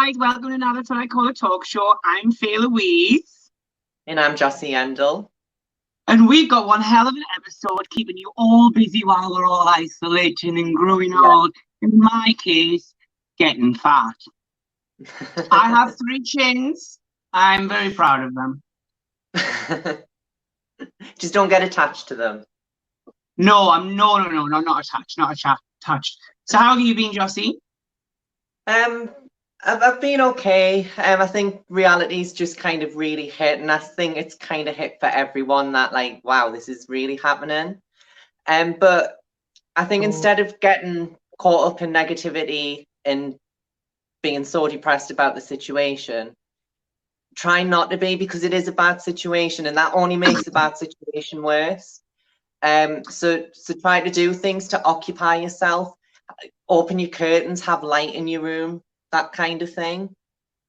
guys, welcome to another What I Call a Talk Show. I'm Faye Louise. And I'm Jossy. And we've got one hell of an episode keeping you all busy while we're all isolating and growing old. In my case, getting fat. I have 3 chins. I'm very proud of them. Just don't get attached to them. No, not attached. So how have you been, Jossy? I've been okay. I think reality's just kind of really hit, and I think it's kind of hit for everyone that, like, wow, this is really happening. But I think instead of getting caught up in negativity and being so depressed about the situation, try not to be, because it is a bad situation, and that only makes the bad situation worse. So try to do things to occupy yourself. Open your curtains, have light in your room, that kind of thing,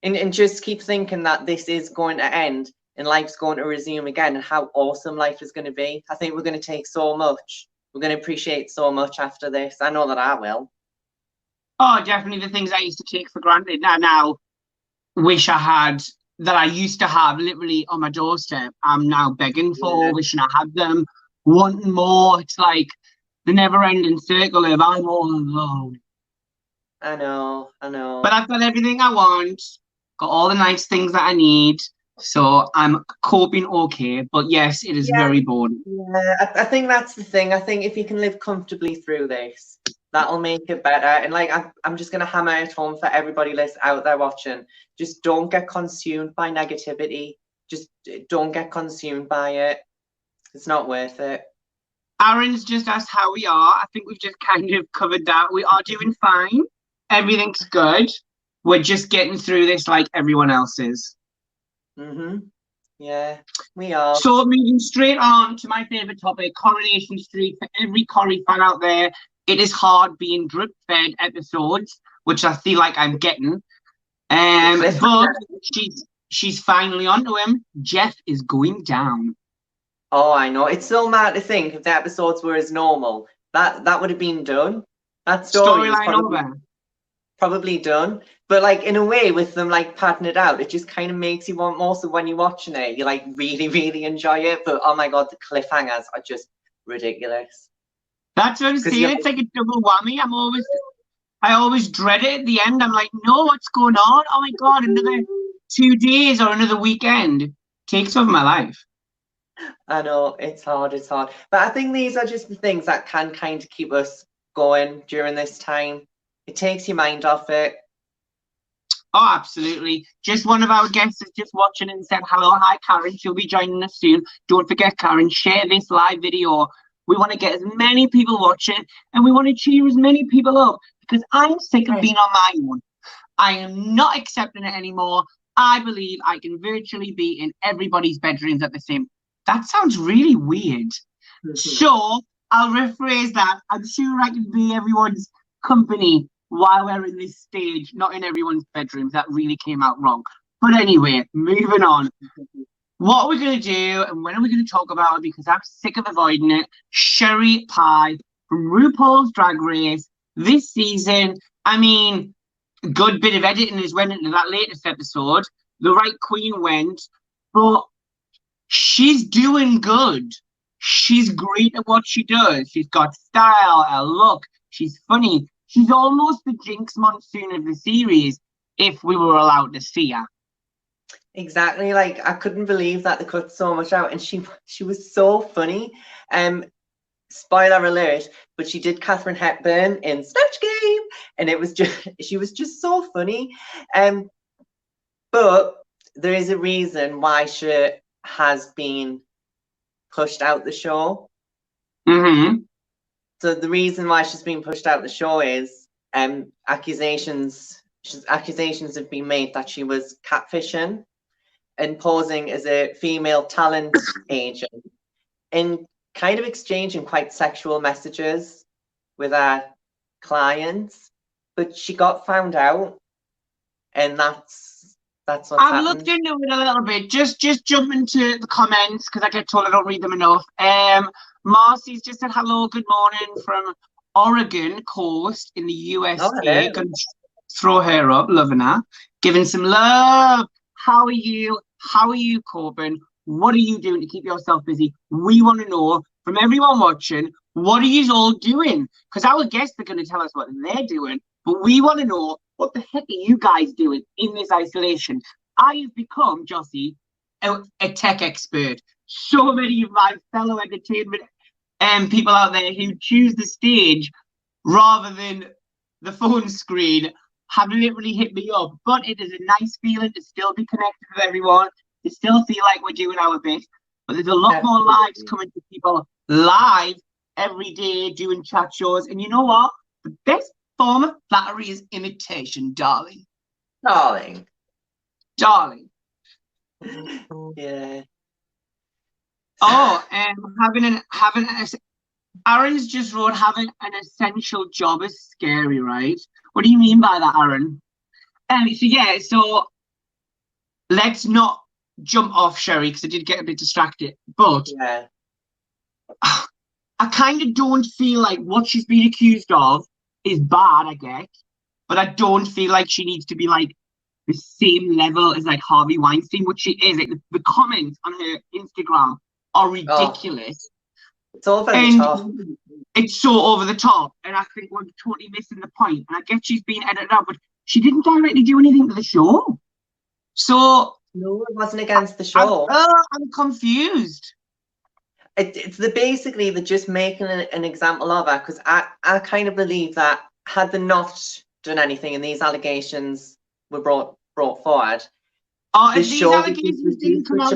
and just keep thinking that this is going to end and life's going to resume again, and how awesome life is going to be. I think we're going to take so much. We're going to appreciate so much after this. I know that I will. Oh, definitely. The things I used to take for granted now wish I had, that I used to have literally on my doorstep, I'm now begging for, wishing I had them, wanting more. It's like the never-ending circle of I'm all alone. I know. But I've got everything I want, got all the nice things that I need, so I'm coping okay. But yes, it is very boring. Yeah, I think that's the thing. I think if you can live comfortably through this, that'll make it better. And like, I'm just gonna hammer it home for everybody out there watching. Just don't get consumed by negativity. Just don't get consumed by it. It's not worth it. Aaron's just asked how we are. I think we've just kind of covered that. We are doing fine. Everything's good. We're just getting through this like everyone else is. Yeah, we are. So moving straight on to my favourite topic, Coronation Street. For every Corrie fan out there, it is hard being drip-fed episodes, which I feel like I'm getting. But she's finally onto him. Jeff is going down. Oh, I know. It's so mad to think if the episodes were as normal, that would have been done. That storyline probably done. But like, in a way, with them like padding it out, it just kind of makes you want more. So when you're watching it, you like really enjoy it. But oh my god, the cliffhangers are just ridiculous. That's what I'm saying. It's like a double whammy. I always dread it at the end. I'm like, no, what's going on? Oh my god, another 2 days or another weekend takes over my life. I know, it's hard. But I think these are just the things that can kind of keep us going during this time. It takes your mind off it. Oh, absolutely. Just one of our guests is just watching and said, hello, hi, Karen. She'll be joining us soon. Don't forget, Karen, share this live video. We want to get as many people watching, and we want to cheer as many people up, because I'm sick of being on my own. I am not accepting it anymore. I believe I can virtually be in everybody's bedrooms at the same. That sounds really weird. So I'll rephrase that. I'm sure I can be everyone's company while we're in this stage, not in everyone's bedrooms. That really came out wrong. But anyway, moving on. What we're going to do, and when are we going to talk about it, because I'm sick of avoiding it, Sherry Pie from RuPaul's Drag Race this season. I mean, a good bit of editing has went into that latest episode. The right queen went, but she's doing good. She's great at what she does. She's got style, a look. She's funny. She's almost the Jinx Monsoon of the series, if we were allowed to see her. Exactly. Like, I couldn't believe that they cut so much out, and she was so funny. Spoiler alert, but she did Katharine Hepburn in Snatch Game, and it was just, she was just so funny. But there is a reason why she has been pushed out the show. So the reason why she's been pushed out the show is accusations have been made that she was catfishing and posing as a female talent agent and kind of exchanging quite sexual messages with her clients. But she got found out, and that's what's happened. I've looked into it a little bit. Just jump into the comments, because I get told I don't read them enough. Marcy's just said hello, good morning from Oregon coast in the USA. throw her up, loving her, giving some love. How are you? How are you coping? What are you doing to keep yourself busy? We want to know from everyone watching, what are you all doing? Because our guests are going to tell us what they're doing, but we want to know, what the heck are you guys doing in this isolation? I have become, Jossy, a tech expert. So many of my fellow entertainment people out there who choose the stage rather than the phone screen have literally hit me up. But it is a nice feeling to still be connected with everyone, to still feel like we're doing our bit. But there's a lot more lives coming to people live every day doing chat shows. And you know what? The best form of flattery is imitation, darling. Darling. Darling. Yeah. Oh, Aaron's just wrote, having an essential job is scary, right? What do you mean by that, Aaron? So let's not jump off Sherry, because I did get a bit distracted. But yeah. I kind of don't feel like what she's been accused of is bad, I guess. But I don't feel like she needs to be like the same level as like Harvey Weinstein, which she is. Like the comments on her Instagram are ridiculous. It's over the top. It's so over the top, and I think we're totally missing the point. And I guess she's been edited out, but she didn't directly do anything to the show. So no, it wasn't against the show. I'm confused. It's basically they're just making an example of her, because I kind of believe that had they not done anything and these allegations were brought forward, if these allegations didn't come out,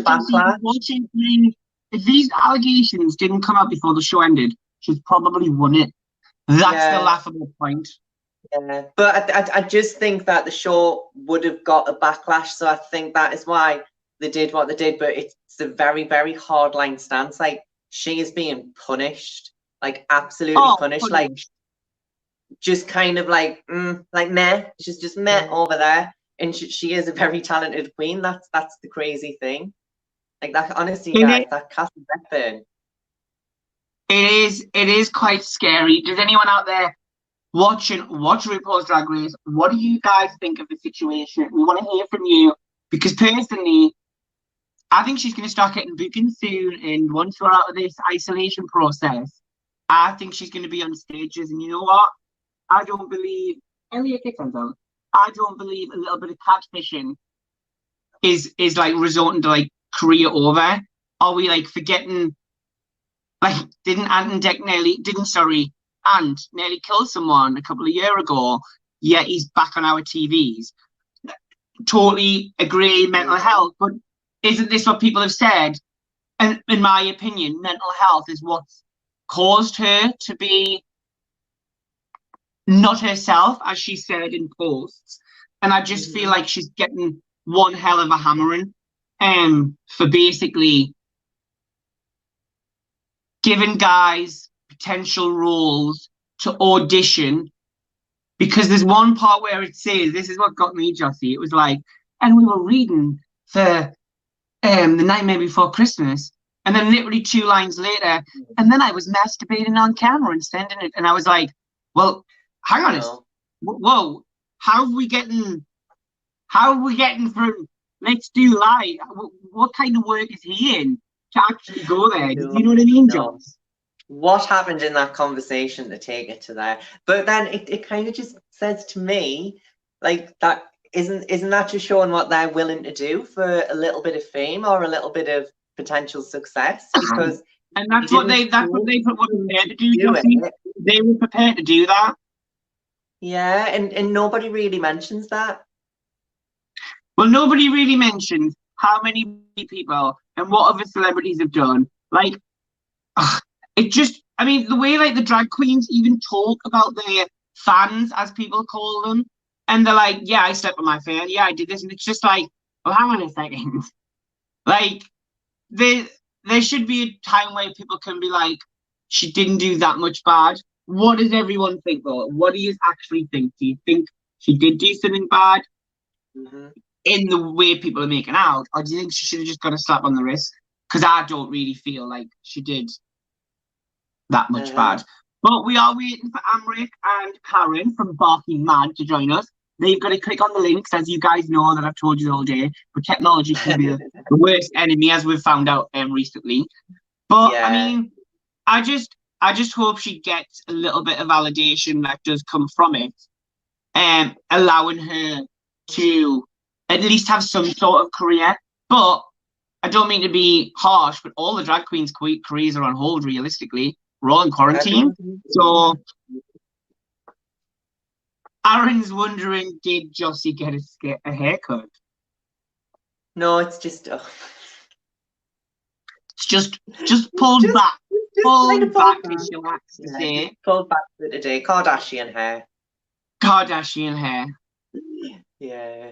if these allegations didn't come out before the show ended, she's probably won it. That's the laughable point. Yeah, but I just think that the show would have got a backlash, so I think that is why they did what they did. But it's a very, very hard line stance. Like, she is being punished, like absolutely punished. Like, just kind of like meh. She's just meh over there, and she is a very talented queen. That's the crazy thing. Like, that, honestly, guys, that cast of burn. It is quite scary. Does anyone out there watch RuPaul's Drag Race? What do you guys think of the situation? We want to hear from you, because personally, I think she's going to start getting bookings soon. And once we're out of this isolation process, I think she's going to be on stages. And you know what? I don't believe I don't believe a little bit of catfishing is like resulting to like career over. Are we like forgetting? Like, didn't Ant nearly kill someone a couple of years ago? Yet he's back on our TVs. Totally agree, mental health, but isn't this what people have said? And in my opinion, mental health is what's caused her to be not herself, as she said in posts. And I just feel like she's getting one hell of a hammering for basically giving guys potential roles to audition, because there's one part where it says, this is what got me, Jossy. It was like, and we were reading for The Nightmare Before Christmas, and then literally 2 lines later, and then I was masturbating on camera and sending it, and I was like, well, hang on, whoa, how are we getting from let's do live? What kind of work is he in to actually go there? Do you know what I mean, Joss? What happened in that conversation to take it to there? But then it kind of just says to me, like, that isn't that just showing what they're willing to do for a little bit of fame or a little bit of potential success? Because and that's what they were prepared to do. They were prepared to do that. Yeah, and nobody really mentions that. Well, nobody really mentions how many people and what other celebrities have done. Like, it just, I mean, the way like the drag queens even talk about their fans, as people call them, and they're like, yeah, I slept with my fan, yeah, I did this, and it's just like, oh, hang on a second. Like, there should be a time where people can be like, she didn't do that much bad. What does everyone think, though? What do you actually think? Do you think she did do something bad in the way people are making out? Or do you think she should have just got a slap on the wrist? Because I don't really feel like she did that much bad. But we are waiting for Amrick and Karen from Barking Mad to join us. They've got to click on the links, as you guys know that I've told you all day. But technology can be the worst enemy, as we've found out recently. But Yeah. I mean, I just hope she gets a little bit of validation that does come from it, allowing her to at least have some sort of career. But I don't mean to be harsh, but all the drag queens' careers are on hold, realistically. We're all in quarantine. So Aaron's wondering, did Jossy get a haircut? No, it's just... It's just pulled back. Pulled back, as she likes to say. Pulled back for today. Kardashian hair. Kardashian hair. Yeah.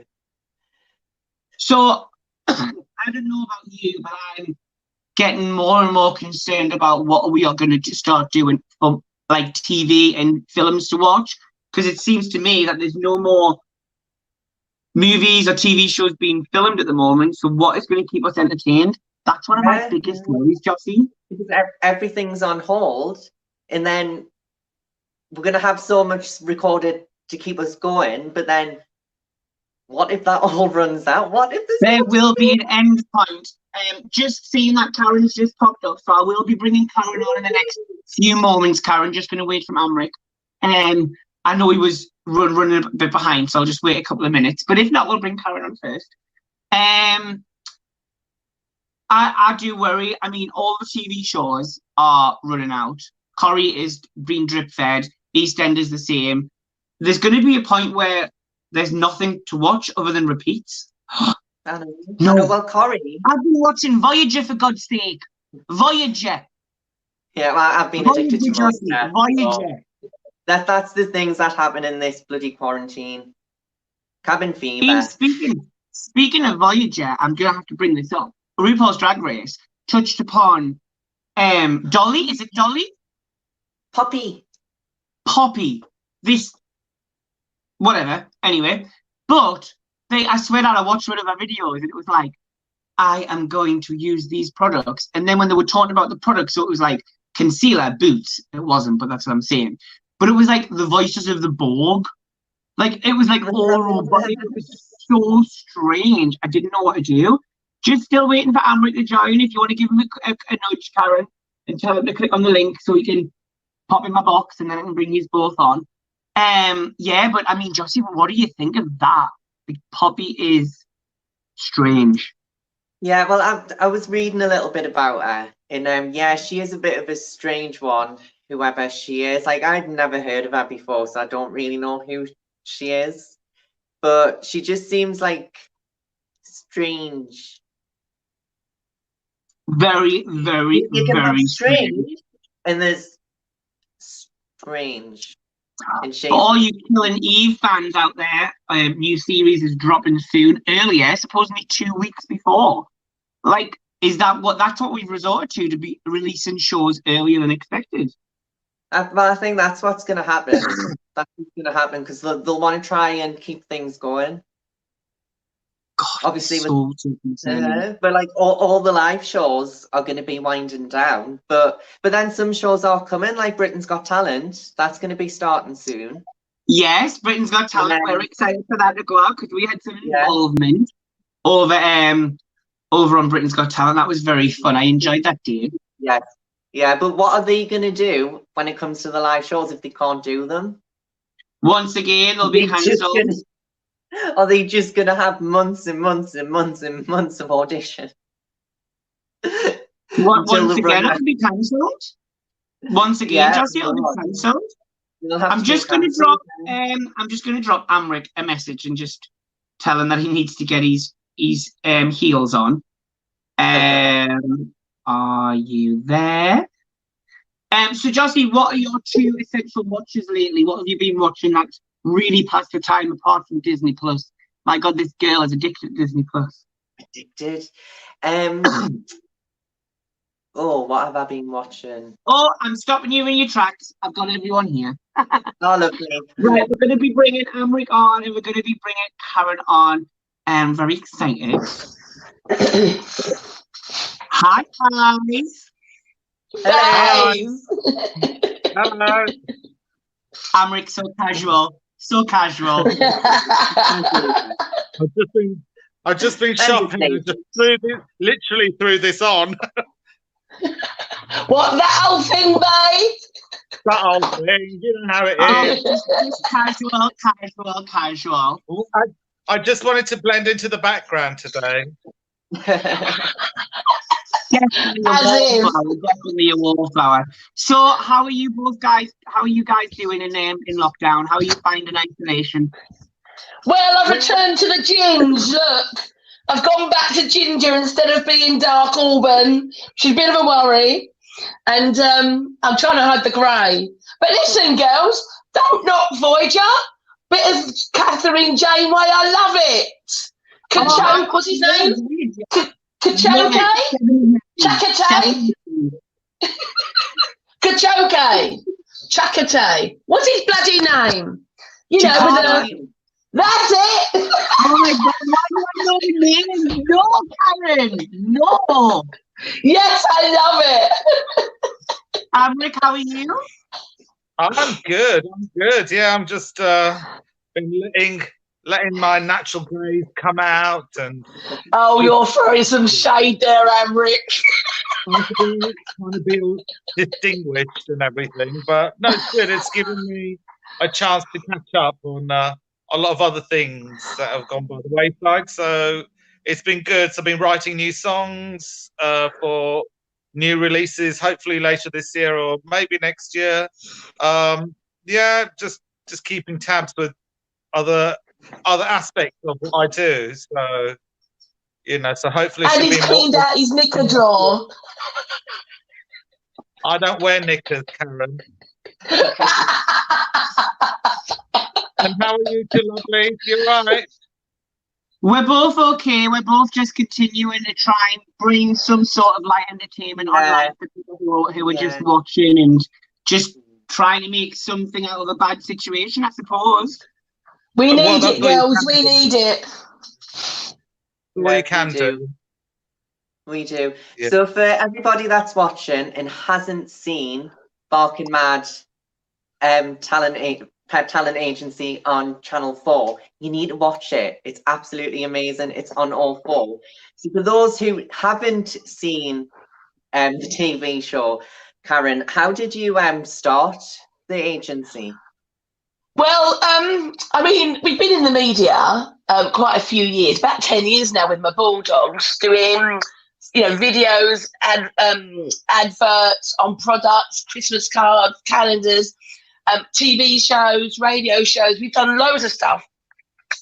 So, I don't know about you, but I'm getting more and more concerned about what we are going to start doing for like TV and films to watch, because it seems to me that there's no more movies or TV shows being filmed at the moment. So what is going to keep us entertained? That's one of my biggest worries, Jossy. Because everything's on hold, and then we're going to have so much recorded to keep us going, but then what if that all runs out? What if there will be an end point? Just seeing that Karen's just popped up, so I will be bringing Karen on in the next few moments. Karen, just going to wait from Amrick. I know he was running a bit behind, so I'll just wait a couple of minutes. But if not, we'll bring Karen on first. I do worry. I mean, all the TV shows are running out. Corrie is being drip fed. EastEnders the same. There's going to be a point where there's nothing to watch other than repeats. I know, well, Corrie. I've been watching Voyager, for God's sake. Voyager. Yeah, well, I've been addicted to Voyager. Voyager. So that's the things that happen in this bloody quarantine. Cabin fever. Speaking of Voyager, I'm going to have to bring this up. RuPaul's Drag Race touched upon Dolly. Is it Dolly? Poppy. This, whatever. Anyway, but I swear that I watched one of her videos and it was like, I am going to use these products. And then when they were talking about the products, so it was like concealer, boots. It wasn't, but that's what I'm saying. But it was like the voices of the Borg. Like, it was like oral, but it was so strange. I didn't know what to do. Just still waiting for Amrick to join. If you want to give him a nudge, Karen, and tell him to click on the link so he can pop in my box and then I can bring you both on. Yeah, but I mean, Jossy, what do you think of that? Like, Poppy is strange. Yeah, well, I was reading a little bit about her, and yeah, she is a bit of a strange one, whoever she is. Like, I'd never heard of her before, so I don't really know who she is. But she just seems like strange. Very, very, very strange. And there's strange. And for all you Killing Eve fans out there, new series is dropping soon. Earlier, supposedly 2 weeks before. Like, that's what we've resorted to be releasing shows earlier than expected? But I think that's what's going to happen. That's what's going to happen because they'll want to try and keep things going. God, obviously, so but like all the live shows are going to be winding down. But then some shows are coming, like Britain's Got Talent. That's going to be starting soon. Yes, Britain's Got Talent. We're excited for that to go out because we had some involvement over on Britain's Got Talent. That was very fun. I enjoyed that day. Yes. Yeah, but what are they going to do when it comes to the live shows if they can't do them? Once again, they'll be cancelled. Are they just going to have months and months and months and months of audition? Once again, it'll be cancelled. Once again, Jossy, it'll be cancelled. I'm just going to drop Amrick a message and just tell him that he needs to get his heels on. Are you there? So Jossy, what are your 2 essential watches lately? What have you been watching that's really passed the time apart from Disney Plus? My God, this girl is addicted to Disney Plus. Addicted. Oh, what have I been watching? Oh, I'm stopping you in your tracks. I've got everyone here. Oh, lovely. Right, we're going to be bringing Amrick on and we're going to be bringing Karen on. I'm very excited. Hi, guys. Hello. Hello. Amrick, so casual. So casual. I've just been shopping and just literally threw this on. What, that whole thing, babe? That old thing, you know how it is. Just casual. I just wanted to blend into the background today. Definitely a wallflower. So, how are you guys doing in lockdown? How are you finding isolation? Well, I've returned to the gins. Look, I've gone back to ginger instead of being dark auburn. She's a bit of a worry, and I'm trying to hide the grey. But listen, girls, don't knock Voyager. Bit of Catherine Janeway, I love it. Kachoke, what's his name? Kachoke? Chakate? Kachoke. Chakate. What's his bloody name? You know, that's it. Oh my God, why do I know the name? No, Karen, no. Yes, I love it. Amrick, how are you? I'm good. Yeah, I'm just been letting my natural greys come out and. Oh, you're throwing some shade there, Amrick. Trying to be all distinguished and everything, but no, it's good. It's given me a chance to catch up on a lot of other things that have gone by the wayside. So it's been good. So I've been writing new songs for new releases, hopefully later this year or maybe next year. Yeah, just keeping tabs with other aspects of what I do. So so hopefully. And he's cleaned out his knicker drawer. I don't wear knickers, Karen. And how are you two, lovely? You right? We're both okay. We're both just continuing to try and bring some sort of light entertainment online for people who are just watching and just trying to make something out of a bad situation, I suppose. We need it, girls. We need it. We can do. We do. Yeah. So for everybody that's watching and hasn't seen Barking Mad Pet Talent Agency on Channel 4, you need to watch it. It's absolutely amazing. It's on all 4. So for those who haven't seen the TV show, Karen, how did you start the agency? Well, I mean, we've been in the media quite a few years, about 10 years now with my bulldogs, doing, videos and adverts on products, Christmas cards, calendars, TV shows, radio shows. We've done loads of stuff.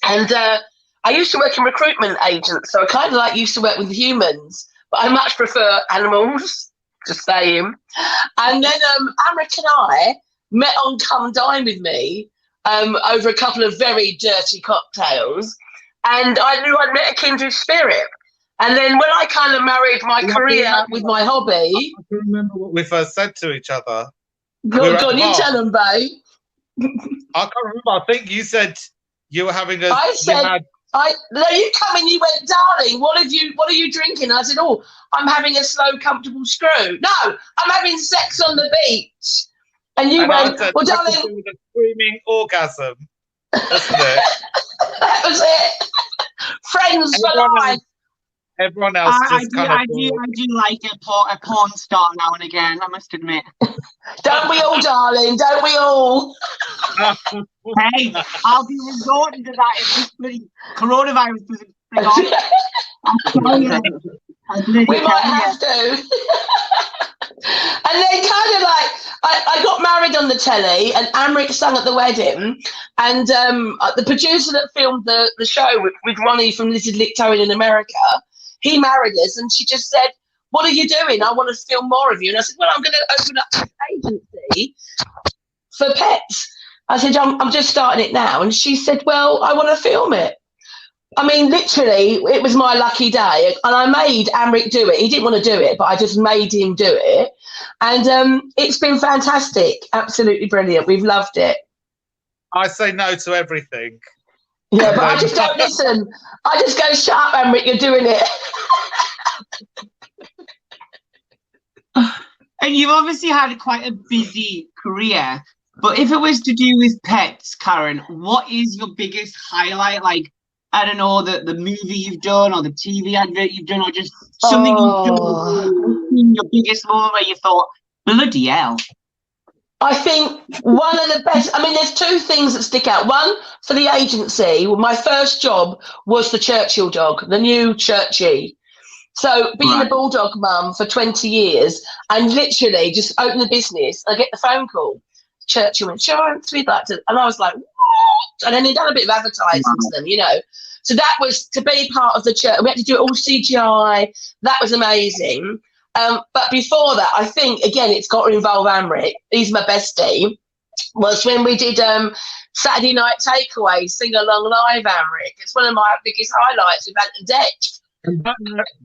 And I used to work in recruitment agents, so I kind of used to work with humans, but I much prefer animals, just saying. And then Amrick and I met on Come Dine With Me over a couple of very dirty cocktails, and I knew I'd met a kindred spirit. And then when I kind of married my career with my hobby... I can remember what we first said to each other. Go on, you tell them, babe. I can't remember. I think you said you were having a... I said... you come in, you went, darling, what are you drinking? I said, oh, I'm having a slow, comfortable screw. No, I'm having sex on the beach. And you went, well, darling... With a screaming orgasm, wasn't it? That was it. Friends for life. Everyone else I do like a porn star now and again, I must admit. Don't we all, darling? Don't we all? Hey, I'll be resorting to that if this bloody coronavirus doesn't bring on. We might have to. And then kind of I got married on the telly, and Amrick sang at the wedding, and the producer that filmed the show with Ronnie from This Is Lictorian in America, he married us, and she just said, what are you doing? I want to film more of you. And I said, well, I'm going to open up an agency for pets. I said, I'm just starting it now. And she said, well, I want to film it. I mean, literally, it was my lucky day. And I made Amrick do it. He didn't want to do it, but I just made him do it. And it's been fantastic. Absolutely brilliant. We've loved it. I say no to everything. Yeah, but I just don't listen. I just go, shut up, Amrick, you're doing it. And you've obviously had quite a busy career. But if it was to do with pets, Karen, what is your biggest highlight? Like, I don't know, the movie you've done or the TV advert you've done or just something you've done, your biggest moment where you thought, bloody hell. I think one of the best, I mean, there's two things that stick out. One, for the agency, my first job was the Churchill dog, the new Churchy. So being a bulldog mum for 20 years and literally just open the business, I get the phone call. Churchill Insurance, we'd like to, and I was like, what? And then they'd done a bit of advertising to them, you know. So that was to be part of the church. We had to do it all CGI. That was amazing. But before that, I think, again, it's got to involve Amrick. He's my bestie. Was when we did Saturday Night Takeaway, Sing Along Live, Amrick. It's one of my biggest highlights with Ant and Deck. And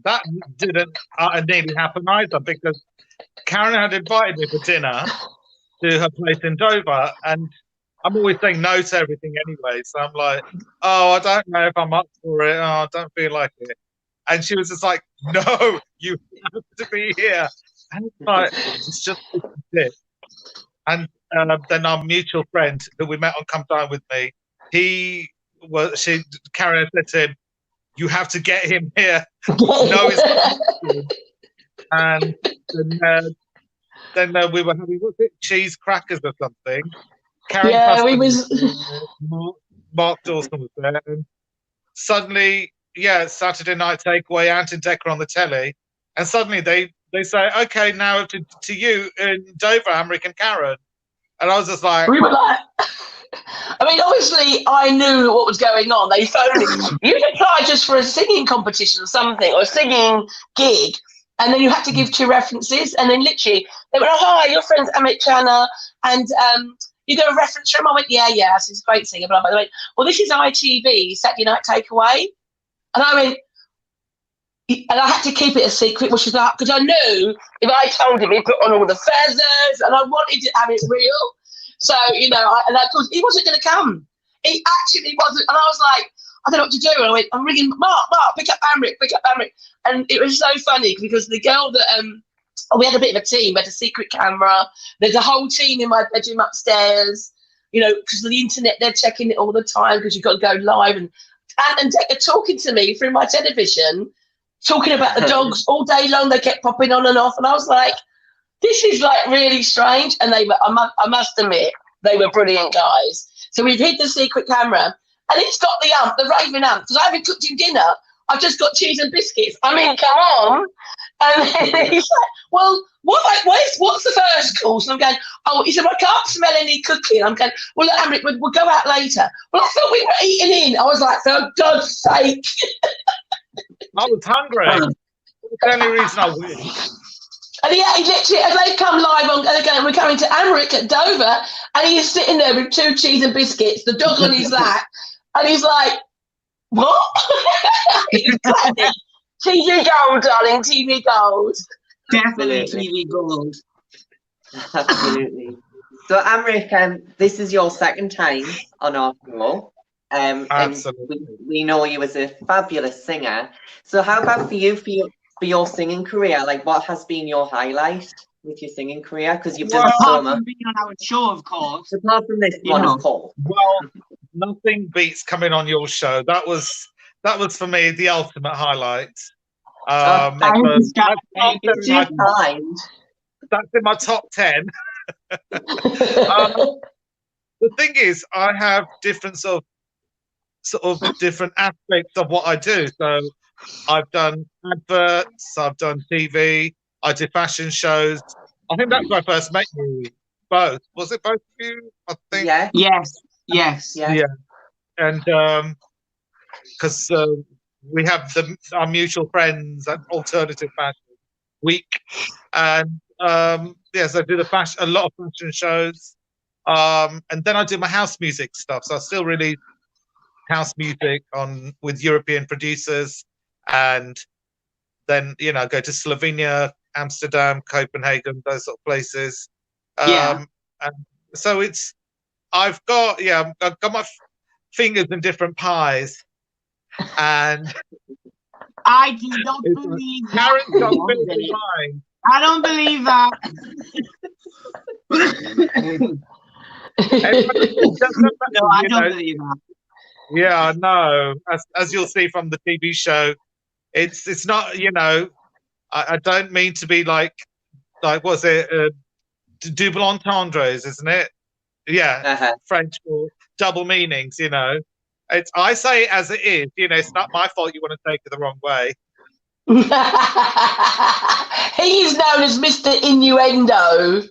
that didn't nearly happen either, because Karen had invited me for dinner to her place in Dover, and I'm always saying no to everything anyway. So I'm like, oh, I don't know if I'm up for it. Oh, I don't feel like it. And she was just like, no, you have to be here. And it's like, it's just it. And then our mutual friend who we met on Come Dine With Me, Karen said to him, you have to get him here. No, it's and then we were having, what's it, cheese crackers or something. Karen Mark Dawson was there, and suddenly, Saturday Night Takeaway, Ant and Deck on the telly, and suddenly they say, okay, now to you in Dover, Amrick and Karen, and I was just like, we were like, I mean, obviously, I knew what was going on. They phoned me. You could apply just for a singing competition or something, or a singing gig, and then you had to give 2 references, and then literally they went, oh, hi, your friend's Amrick Channa, and you got a reference from him? I went, yeah, she's a great singer. But I went, well, this is ITV, Saturday Night Takeaway. And I went, and I had to keep it a secret, which is like, because I knew if I told him, he'd put on all the feathers, and I wanted to have it real. So, you know, and of course, he wasn't going to come. He actually wasn't. And I was like, I don't know what to do. And I went, I'm ringing Mark, pick up Amrick. And it was so funny because the girl that, we had a bit of a team. We had a secret camera. There's a whole team in my bedroom upstairs, you know, because of the internet, they're checking it all the time because you've got to go live. And Ant and Deck are talking to me through my television, talking about the dogs all day long. They kept popping on and off. And I was like, this is like really strange. And they were, I must admit, they were brilliant guys. So we've hid the secret camera, and it's got the raving amp, because I haven't cooked him dinner. I've just got cheese and biscuits. I mean, come on. And then he's like, well, what's the first course? And I'm going, oh, he said, well, I can't smell any cooking. I'm going, well, look, Amrick, we'll go out later. Well, I thought we were eating in. I was like, for God's sake. I was hungry. That's the only reason I win. And he literally, as they come live on, again, we're coming to Amrick at Dover, and he's sitting there with 2 cheese and biscuits, the dog on his lap, and he's like, what? He's like, TV gold, darling, TV gold. Definitely TV gold. Absolutely. So, Amrick, this is your second time on our show. Absolutely. And we know you as a fabulous singer. So, how about for your singing career? Like, what has been your highlight with your singing career? Because you've done so much. Being on our show, of course. Apart from this one, of course. Well, nothing beats coming on your show. That was for me the ultimate highlight. That's in my top 10. The thing is, I have different sort of different aspects of what I do. So I've done adverts, I've done TV, I did fashion shows. I think that's when I first met you both. Was it both of you? I think. Yeah. Yes. Yeah. And because we have our mutual friends at Alternative Fashion Week, and so I did a lot of fashion shows, and then I do my house music stuff. So I still release house music with European producers, and then go to Slovenia, Amsterdam, Copenhagen, those sort of places. And so I've got my fingers in different pies, and I do not believe Karen's got fingers in mine. I don't believe that. No, I don't believe that. Yeah, I know. As you'll see from the TV show, it's not, I don't mean to be like was it double entendres, isn't it? Yeah, French for double meanings. I say it as it is. It's not my fault you want to take it the wrong way. He is known as Mr. Innuendo.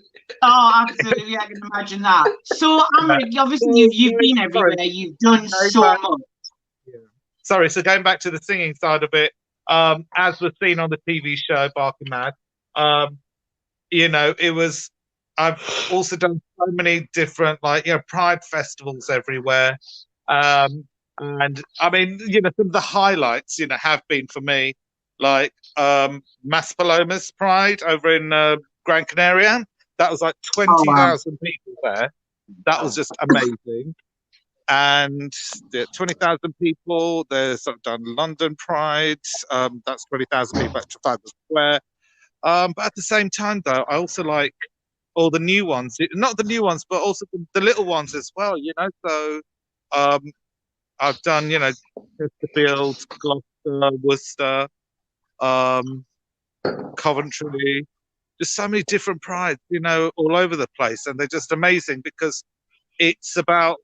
Oh, absolutely! I can imagine that. So, Amrick, obviously you've been everywhere. You've done so much. Yeah. Sorry. So going back to the singing side of it, as was seen on the TV show Barking Mad, it was. I've also done so many different, Pride festivals everywhere, and I mean, some of the highlights, have been for me, like Maspalomas Pride over in Gran Canaria. That was like 20,000 people there. That was just amazing. And 20,000 people. There's I've done London Pride. That's 20,000 people at Trafalgar Square. But at the same time, though, I also like all the new ones. Not the new ones, but also the little ones as well. So I've done, Chesterfield, Gloucester, Worcester, Coventry. Just so many different prides, all over the place, and they're just amazing because it's about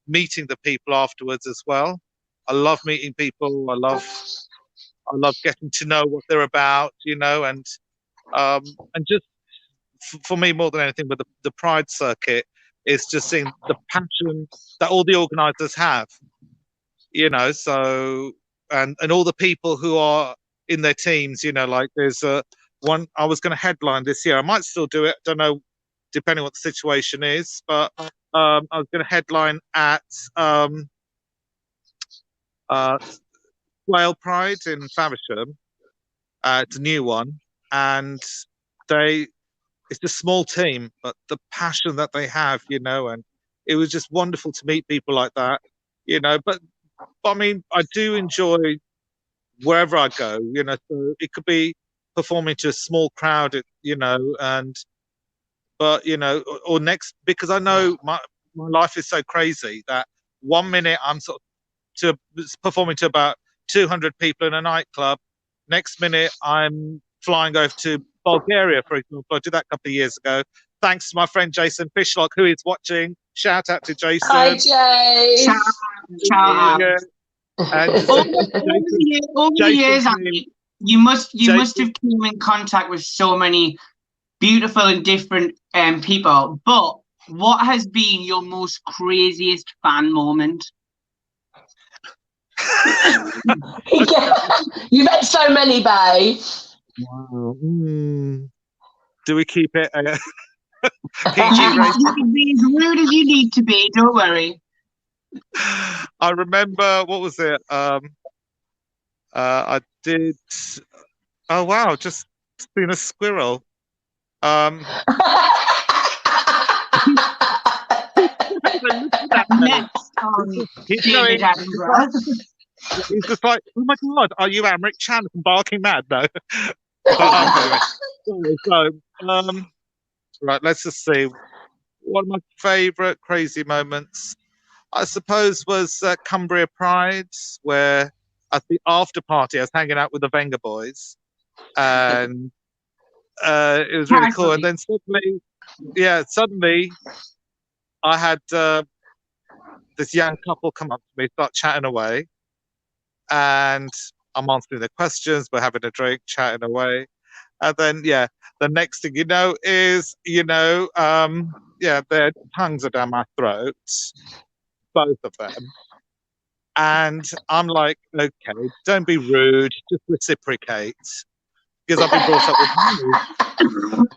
meeting the people afterwards as well. I love meeting people. I love getting to know what they're about, and just for me more than anything, with the Pride circuit is just seeing the passion that all the organisers have, So and all the people who are in their teams, like there's one I was going to headline this year. I might still do it. Don't know, depending on what the situation is. But I was going to headline at Whale Pride in Faversham. It's a new one, and it's a small team, but the passion that they have, and it was just wonderful to meet people like that, But I mean, I do enjoy wherever I go, So it could be performing to a small crowd, or next, because I know my life is so crazy that 1 minute I'm sort of performing to about 200 people in a nightclub. Next minute I'm flying over to Bulgaria, for example. I did that a couple of years ago. Thanks to my friend Jason Fishlock, who is watching. Shout out to Jason. Hi, Jay. Shout out. Over the years, you must have come in contact with so many beautiful and different people. But what has been your most craziest fan moment? You've had so many, babe. Wow. Do we keep it PG rated? You can be as rude as you need to be. Don't worry. I remember, what was it? I did. Oh wow! Just seen a squirrel. He's just like, oh my God, are you Amrick Channa from Barking Mad? No. Right, let's just see. One of my favourite crazy moments, I suppose, was Cumbria Pride, where at the after party I was hanging out with the Venga boys, and it was really cool. And then suddenly I had this young couple come up to me, start chatting away, and I'm answering their questions, we're having a drink, chatting away, and then the next thing you know is their tongues are down my throat, both of them. And I'm like, okay, don't be rude, just reciprocate, because I've been brought up with you.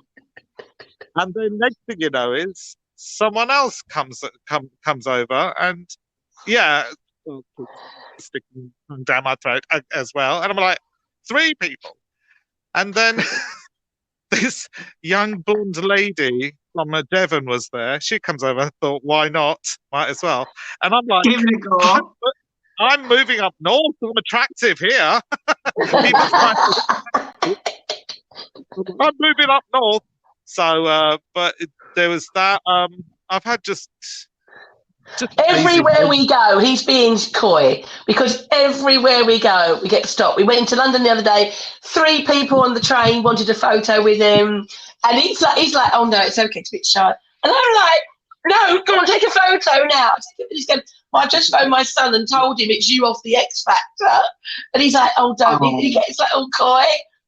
And then next thing you know is someone else comes over and sticking down my throat as well. And I'm like, 3 people. And then this young blonde lady from Devon was there. She comes over. I thought, why not? Might as well. And I'm like, give it a go. I'm moving up north. I'm attractive here. I'm moving up north. So, but there was that. I've had just everywhere amazing- we go, he's being coy, because everywhere we go, we get stopped. We went into London the other day. 3 people on the train wanted a photo with him, and he's like, oh no, it's okay, it's a bit shy. And I'm like, no, go on, take a photo now. He's going, well, I just phoned my son and told him it's you off the X Factor, and he's like, oh, don't. He gets like all coy.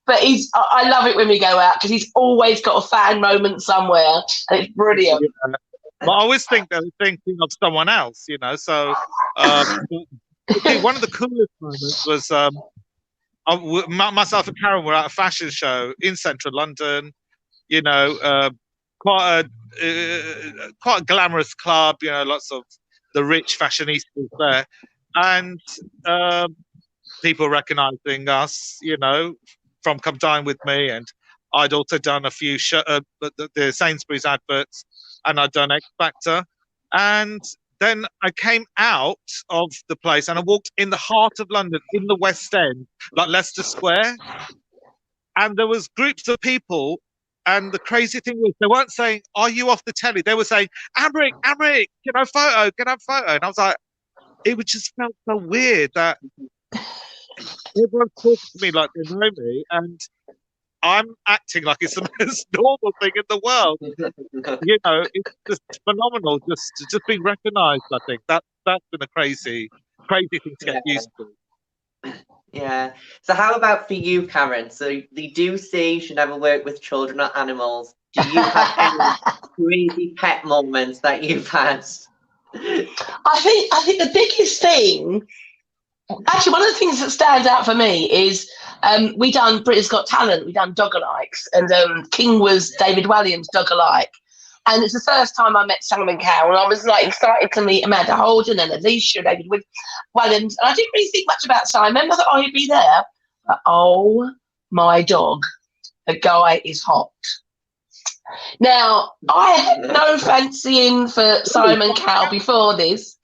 But I love it when we go out, because he's always got a fan moment somewhere, and it's brilliant. Yeah. But I always think they're thinking of someone else, you know. So one of the coolest moments was myself and Karen were at a fashion show in central London. You know, quite a glamorous club. You know, lots of the rich fashionistas there, and people recognizing us. You know, from Come Dine With Me, and I'd also done a few the Sainsbury's adverts. And I'd done X Factor, and then I came out of the place and I walked in the heart of London, in the West End, like Leicester Square, and there was groups of people, and the crazy thing was they weren't saying, "Are you off the telly?" They were saying, "Amrick, can I have a photo?" And I was like, it just felt so weird that everyone's talking to me like they know me, and I'm acting like it's the most normal thing in the world. You know, it's just phenomenal. Just being recognised. I think that's been a crazy thing to get used to. Yeah. So how about for you, Karen? So they do say you should never work with children or animals. Do you have any crazy pet moments that you've had? I think the biggest thing, actually, one of the things that stands out for me is we done Britain's Got Talent, we done Dog-alikes, and King was David Walliams' Dog-alike. And it's the first time I met Simon Cowell, and I was like excited to meet Amanda Holden and Alicia and David Walliams. And I didn't really think much about Simon. I thought, oh, he'd be there. But oh my dog, the guy is hot. Now, I had no fancying for Simon Cowell before this.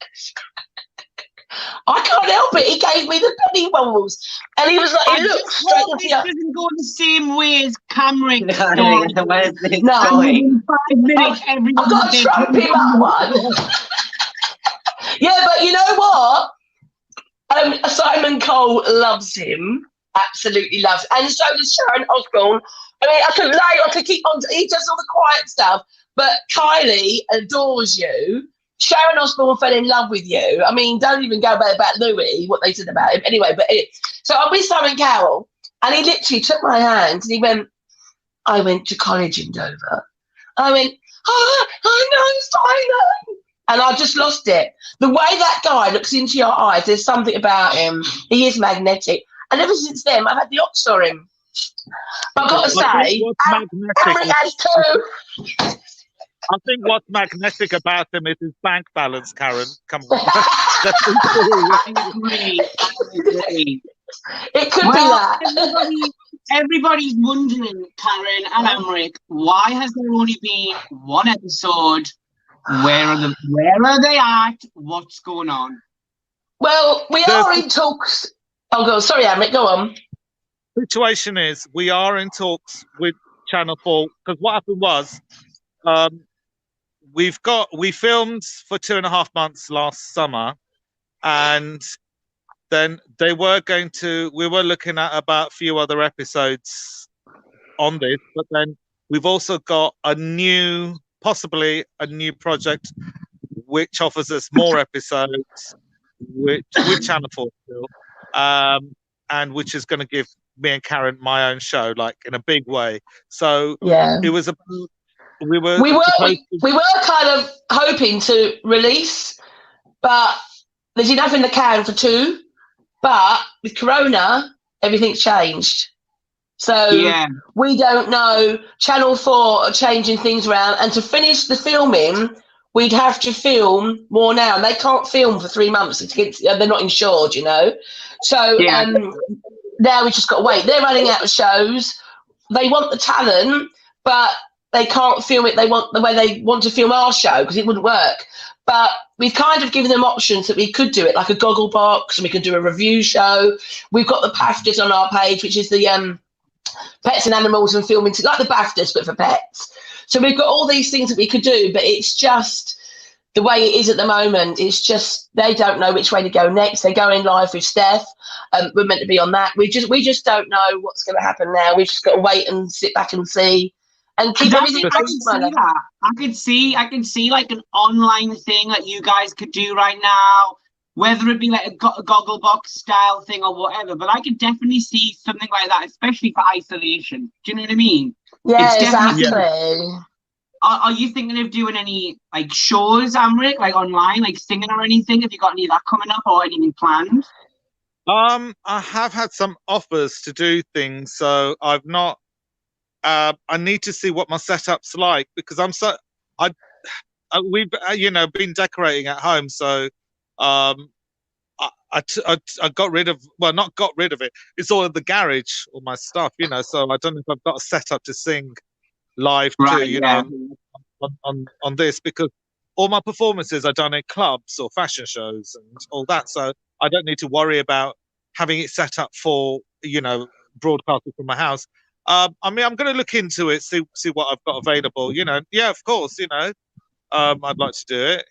I can't help it. He gave me the penny balls, and he was like, "He looked straight hope up this here." doesn't go the same way as Cameron. Where's this No. going? 5 minutes, everyone. I've got to trump him up one. Yeah, but you know what? Simon Cowell loves him. Absolutely loves, and so does Sharon Osbourne. I mean, I could keep on. He does all the quiet stuff, but Kylie adores you. Sharon Osbourne fell in love with you. I mean, don't even go about Louis, what they said about him. Anyway, so I'm with Simon Cowell, and he literally took my hand and he went, I went to college in Dover. I went, oh, I know Simon. And I just lost it. The way that guy looks into your eyes, there's something about him. He is magnetic. And ever since then, I've had the ops for him. But I've got to say, Amrick has too. I think what's magnetic about him is his bank balance, Karen. Come on. I agree. It could be that. Everybody's wondering, Karen and Amrick, why has there only been one episode? Where are they at? What's going on? Well, we are in talks. Oh, go. Sorry, Amrick, go on. Situation is, we are in talks with Channel 4, because what happened was, we filmed for 2.5 months last summer, and then we were looking at about a few other episodes on this, but then we've also got possibly a new project which offers us more episodes with Channel 4 still, and which is going to give me and Karen my own show, like in a big way. So yeah, it was we were kind of hoping to release, but there's enough in the can for 2. But with Corona, everything's changed. So we don't know. Channel 4 are changing things around, and to finish the filming, we'd have to film more now. And they can't film for 3 months. They're not insured, you know. So now we've just got to wait. They're running out of shows. They want the talent, but they can't film it. They want the way they want to film our show, because it wouldn't work. But we've kind of given them options that we could do it, like a goggle box, and we can do a review show. We've got the BAFTAs on our page, which is the pets and animals and filming, like the BAFTAs, but for pets. So we've got all these things that we could do, but it's just the way it is at the moment. It's just they don't know which way to go next. They're going live with Steph. We're meant to be on that. We just don't know what's going to happen now. We've just got to wait and sit back and see and keep everything close. I could see like an online thing that you guys could do right now, whether it be like a goggle box style thing or whatever. But I could definitely see something like that, especially for isolation. Do you know what I mean? Yeah, it's exactly. Are you thinking of doing any like shows, Amrick, like online, like singing or anything? Have you got any of that coming up or anything planned? I have had some offers to do things, so I've not. I need to see what my setup's like because we've been decorating at home, so I got rid of, well, not got rid of it. It's all in the garage, all my stuff, So I don't know if I've got a setup to sing live on this because all my performances are done in clubs or fashion shows and all that. So I don't need to worry about having it set up for broadcasting from my house. I mean, I'm going to look into it, see what I've got available. Yeah, of course. I'd like to do it.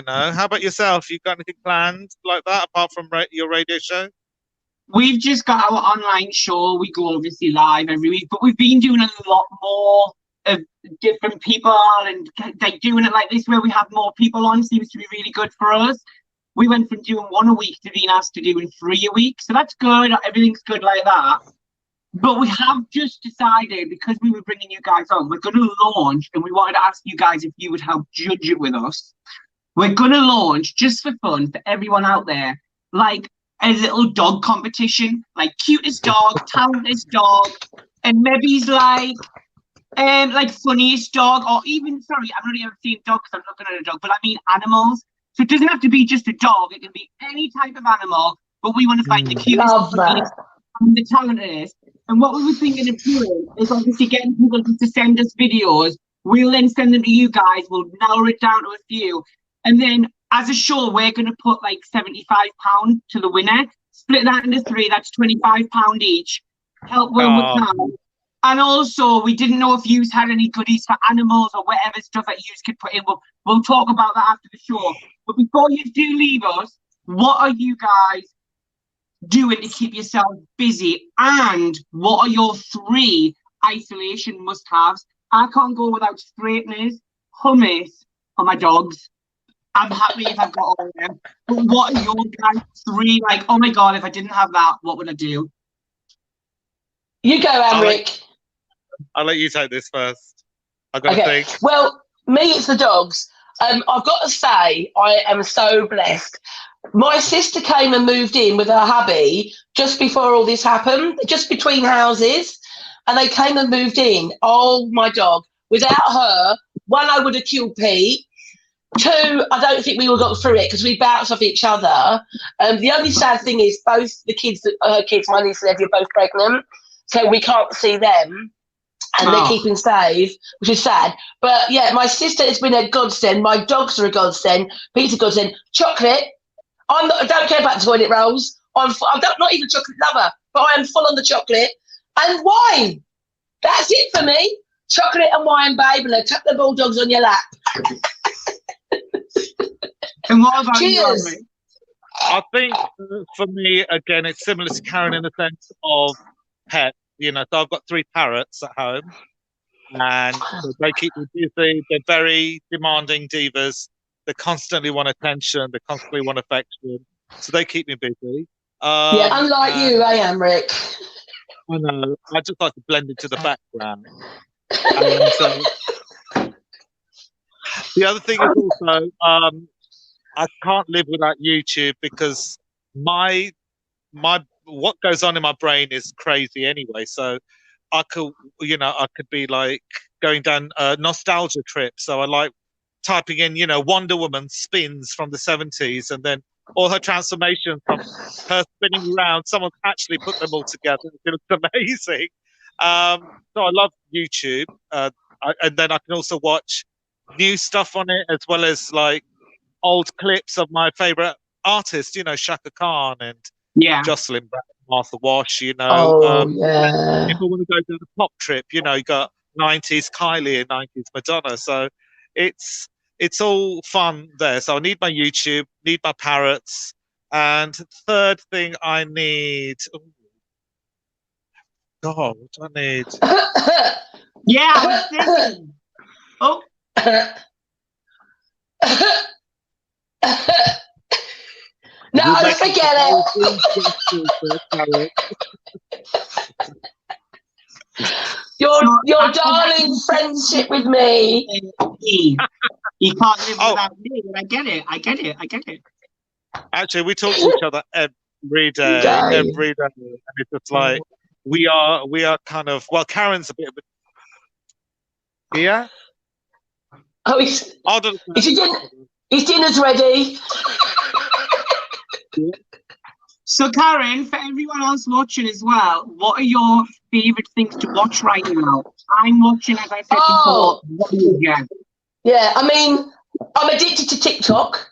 How about yourself? You got anything planned like that apart from your radio show? We've just got our online show. We go obviously live every week, but we've been doing a lot more of different people and like doing it like this where we have more people on seems to be really good for us. We went from doing 1 a week to being asked to doing 3 a week, so that's good. Everything's good like that. But we have just decided, because we were bringing you guys on, we're going to launch, and we wanted to ask you guys if you would help judge it with us. We're going to launch, just for fun, for everyone out there, like a little dog competition, like cutest dog, talented dog, and maybe like funniest dog, or even, sorry, I'm not even seeing dogs, I'm looking at a dog, but I mean animals. So it doesn't have to be just a dog, it can be any type of animal, but we want to find the cutest, funniest, and the talented. And what we were thinking of doing is obviously getting people to send us videos. We'll then send them to you guys. We'll narrow it down to a few. And then as a show, we're going to put like £75 to the winner. Split that into 3. That's £25 each. Help when we can. And also, we didn't know if you had any goodies for animals or whatever stuff that you could put in. We'll talk about that after the show. But before you do leave us, what are you guys doing to keep yourself busy, and what are your 3 isolation must-haves? I can't go without straighteners, hummus, or my dogs. I'm happy if I've got all of them. But what are your guys' 3? Like, oh my god, if I didn't have that, what would I do? You go, Amrick. I'll let you take this first. I've got to think. Well, me, it's the dogs. I've got to say, I am so blessed. My sister came and moved in with her hubby just before all this happened, just between houses, and they came and moved in. Oh, my dog. Without her, 1, I would have killed Pete. 2, I don't think we would have got through it because we bounced off each other. The only sad thing is both the kids, her kids, my niece and nephew, are both pregnant, so we can't see them. And they're keeping safe, which is sad. But yeah, my sister has been a godsend. My dogs are a godsend. Pete's a godsend. Chocolate. I don't care about toilet rolls. I'm not even a chocolate lover, but I am full on the chocolate. And wine. That's it for me. Chocolate and wine, babe, and a couple of bulldogs on your lap. And what about Cheers. you? I think for me, again, it's similar to Karen in the sense of pets. So I've got 3 parrots at home, and they keep me busy. They're very demanding divas. They constantly want attention. They constantly want affection. So they keep me busy. Yeah, unlike you, Amrick. I know. I just like to blend into the background. And the other thing is also, I can't live without YouTube because my what goes on in my brain is crazy anyway. So I could be like going down a nostalgia trip. So I like typing in, Wonder Woman spins from the 70s, and then all her transformations from her spinning around. Someone's actually put them all together. It looks amazing. So I love YouTube. And then I can also watch new stuff on it, as well as like old clips of my favorite artists, Shaka Khan and Jocelyn Brown, Martha Wash, Oh, yeah. If I want to go to the pop trip, you got 90s Kylie and 90s Madonna. So it's all fun there. So I need my YouTube, need my parrots, and third thing I need. Oh, God, what do I need? Yeah, I was thinking. Oh. No, forget it. Your darling friendship with me. You can't live without me. I get it. Actually, we talk to each other every day, and it's just like we are kind of, well, Karen's a bit of a, yeah. Oh, his dinner's ready. So, Karen, for everyone else watching as well, what are your favourite things to watch right now? I'm watching, as I said before. Yeah, I mean, I'm addicted to TikTok.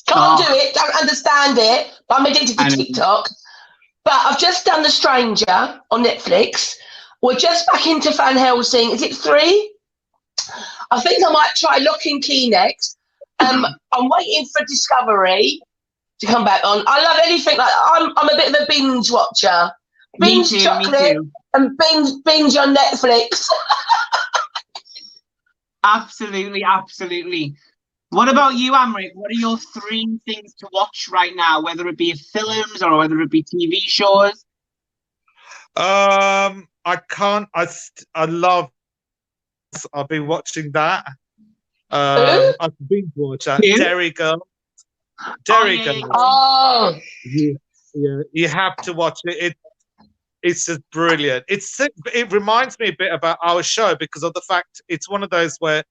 Can't do it, don't understand it, but I'm addicted to TikTok. But I've just done The Stranger on Netflix. We're just back into Van Helsing. Is it 3? I think I might try Lock and Key next. I'm waiting for Discovery to come back on. I love anything like I'm a bit of a binge watcher. Binge chocolate and binge on Netflix. Absolutely. What about you, Amrick? What are your 3 things to watch right now, whether it be films or whether it be TV shows? I love. I've been watching that. I've binge watched that. Derry Girls. Girls. Oh. Yeah, you have to watch it. It's just brilliant. It reminds me a bit about our show because of the fact it's one of those where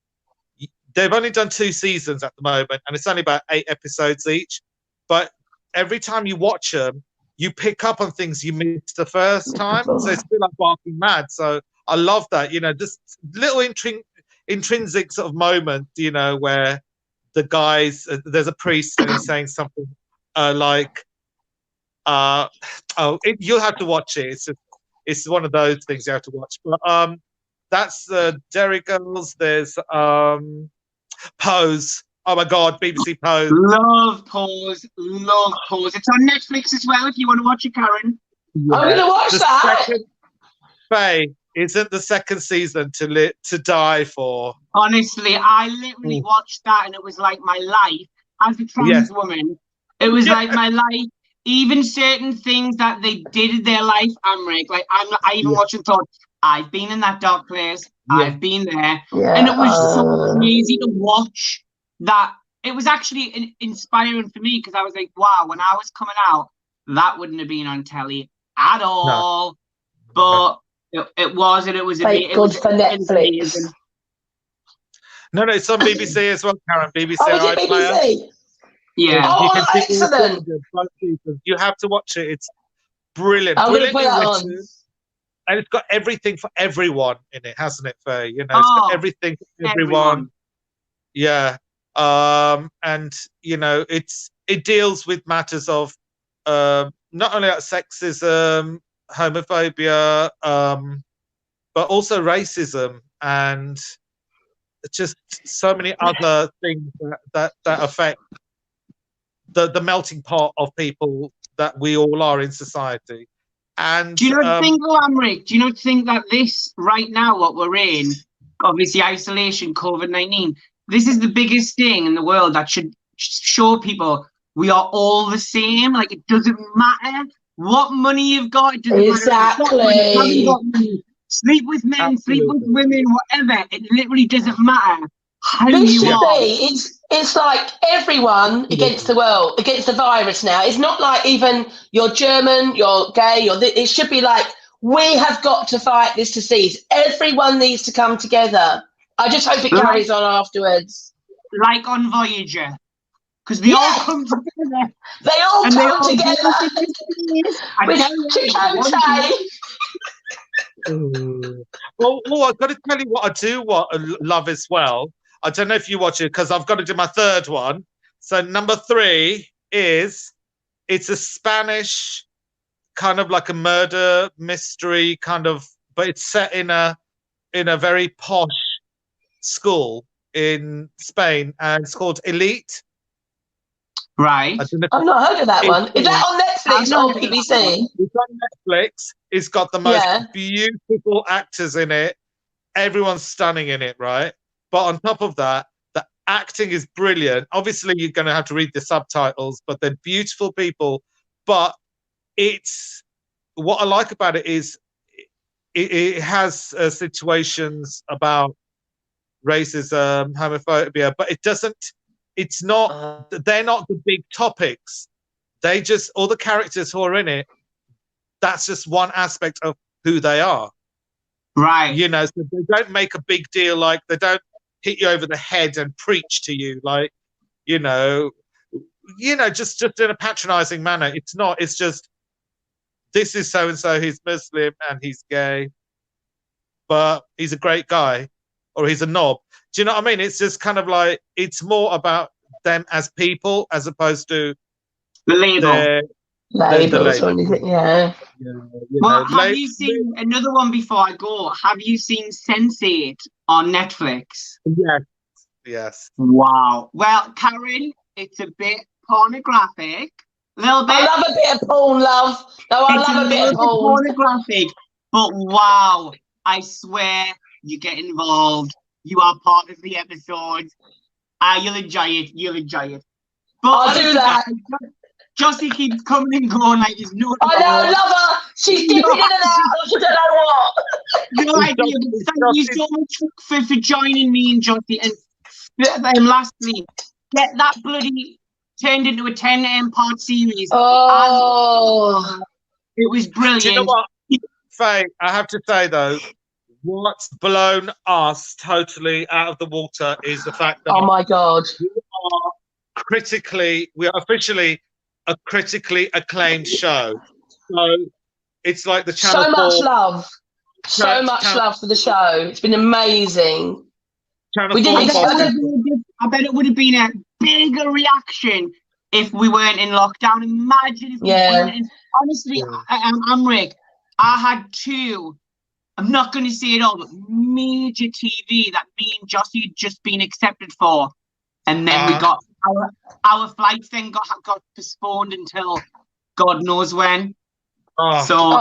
they've only done 2 seasons at the moment, and it's only about 8 episodes each. But every time you watch them, you pick up on things you missed the first time. So it's a bit like Barking Mad. So I love that. Just little intrinsic sort of moment. Where the guys, there's a priest and he's saying something like, you'll have to watch it. It's one of those things you have to watch. But that's Derry Girls. There's Pose. Oh my God, BBC Pose. Love Pose. It's on Netflix as well if you want to watch it, Karen. Yeah. I'm gonna watch that. Faye, isn't the second season to die for? Honestly, I literally watched that and it was like my life as a trans woman. It was like my life. Even certain things that they did in their life, Amrick, like I even watched and thought, I've been in that dark place. I've been there. And it was so crazy to watch that. It was actually inspiring for me because I was like, wow, when I was coming out, that wouldn't have been on telly at all. But it was, and it was good for Netflix. No, it's on BBC as well, Karen. BBC. Oh, is it BBC? Yeah. Oh, excellent. You have to watch it. It's brilliant. I'm Brilliantly gonna put that written. on. And it's got everything for everyone in it, hasn't it, Faye? It's got everything for everyone. Yeah. And it deals with matters of not only like sexism, homophobia, but also racism and just so many other things that affect the melting pot of people that we all are in society. And do you not think, Amrick? Do you not think that this right now, what we're in, obviously isolation, COVID-19, this is the biggest thing in the world that should show people we are all the same. Like, it doesn't matter what money you've got. It doesn't matter. Sleep with men, sleep with women, whatever. It literally doesn't matter how you are. It's like everyone against the world, against the virus now. It's not like even you're German, you're gay, it should be like, we have got to fight this disease. Everyone needs to come together. I just hope it carries on afterwards. Like on Voyager. Because we all come together. They all come together. Well, I've got to tell you what I love as well. I don't know if you watch it because I've got to do my third one. So number 3 is it's a Spanish kind of like a murder mystery kind of, but it's set in in a very posh school in Spain, and it's called Elite. Right. I don't know if I've not heard of that one. Is that on I've Netflix not or heard of that BBC? it's on Netflix. It's got the most Yeah. beautiful actors in it. Everyone's stunning in it, right? But on top of that, the acting is brilliant. Obviously, you're going to have to read the subtitles, but they're beautiful people. But it's what I like about it is it has situations about racism, homophobia, but it doesn't. It's not. They're not the big topics. They just all the characters who are in it. That's just one aspect of who they are. Right. You know, so they don't make a big deal, like they don't hit you over the head and preach to you, like, you know, just in a patronizing manner. It's not, it's just, this is so and so, he's Muslim and he's gay, but he's a great guy, or he's a knob. Do you know what I mean? It's just kind of like, it's more about them as people as opposed to The label. Labels or anything, yeah. Well, have you seen another one before I go? Have you seen Sense8 on Netflix? Yes. Yes. Wow. Well, Karen, it's a bit pornographic. A little bit. I love a bit of porn, love. No, I love a bit of porn. Pornographic. But wow, I swear you get involved. You are part of the episode. You'll enjoy it. You'll enjoy it. But I'll do that. Jossy keeps coming and going like there's no. I know, I love her. She's dipping in and out. I don't know what. No idea. Thank you so much for joining me and Jossy. And lastly, get that bloody turned into a 10-part series. Oh, and it was brilliant. Do you know what, Faye? I have to say though, what's blown us totally out of the water is the fact that oh my God, we are officially a critically acclaimed show. So it's like the Channel so much 4, love. So much love for the show. It's been amazing. Channel We 4 didn't expect I bet it would have been a bigger reaction if we weren't in lockdown. Imagine if we weren't in. Honestly, Amrick, I had two. I'm not going to say it all, but major TV that me and Jossy had just been accepted for, and then we got our flights then got postponed until God knows when. So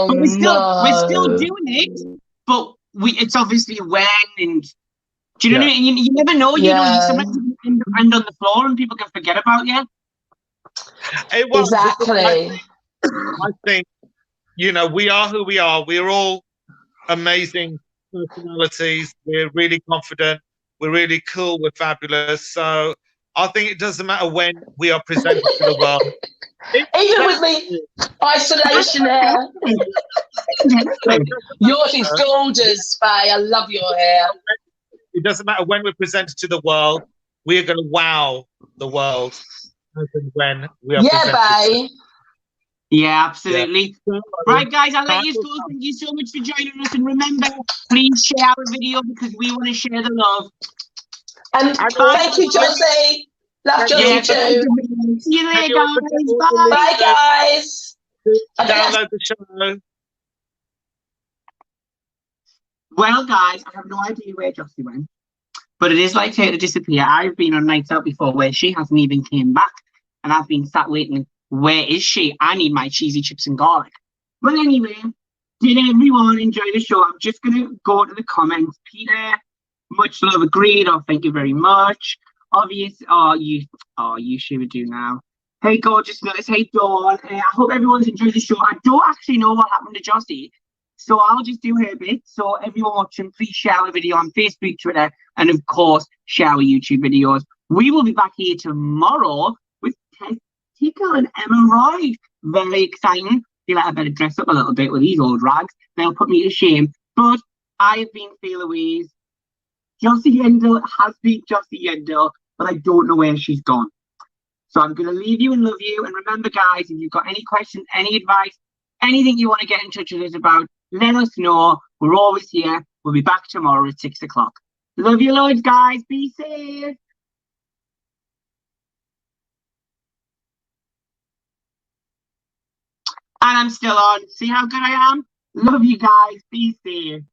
but we're still doing it, but it's obviously when, and do you know what I mean? You never know. You know, sometimes you can end on the floor and people can forget about you. Exactly. I think, we are who we are. We're all amazing personalities. We're really confident. We're really cool. We're fabulous. So I think it doesn't matter when we are presented to the world. Even with me, isolation hair. Yours is gorgeous, Faye. I love your hair. It doesn't matter when we're presented to the world. We are going to wow the world when we are presented. Bae. Yeah, absolutely. Yeah. Right, guys, I'll let you go. Thank you so much for joining us. And remember, please share our video because we want to share the love. And thank you, Jossy. Love Jossy too. See you later, guys. Bye. Bye, guys. Download the show. Well, guys, I have no idea where Jossy went, but it is like her to disappear. I've been on nights out before where she hasn't even came back, and I've been sat waiting. Where is she? I need my cheesy chips and garlic. Well, anyway, did everyone enjoy the show? I'm just going to go to the comments. Peter, much love, agreed. Oh, thank you very much. Obvious. You should do now. Hey, gorgeous notice. Hey, Dawn. I hope everyone's enjoyed the show. I don't actually know what happened to Jossy, so I'll just do her bit. So everyone watching, please share the video on Facebook, Twitter, and of course, share our YouTube videos. We will be back here tomorrow with Tickle and Emma Roy. Very exciting. Feel like I better dress up a little bit with these old rags. They'll put me to shame. But I have been Feel Louise. Jossy Yendel has been Jossy Yendel, but I don't know where she's gone. So I'm going to leave you and love you. And remember, guys, if you've got any questions, any advice, anything you want to get in touch with us about, let us know. We're always here. We'll be back tomorrow at 6 o'clock. Love you loads, guys. Be safe. And I'm still on. See how good I am? Love you guys. Be safe.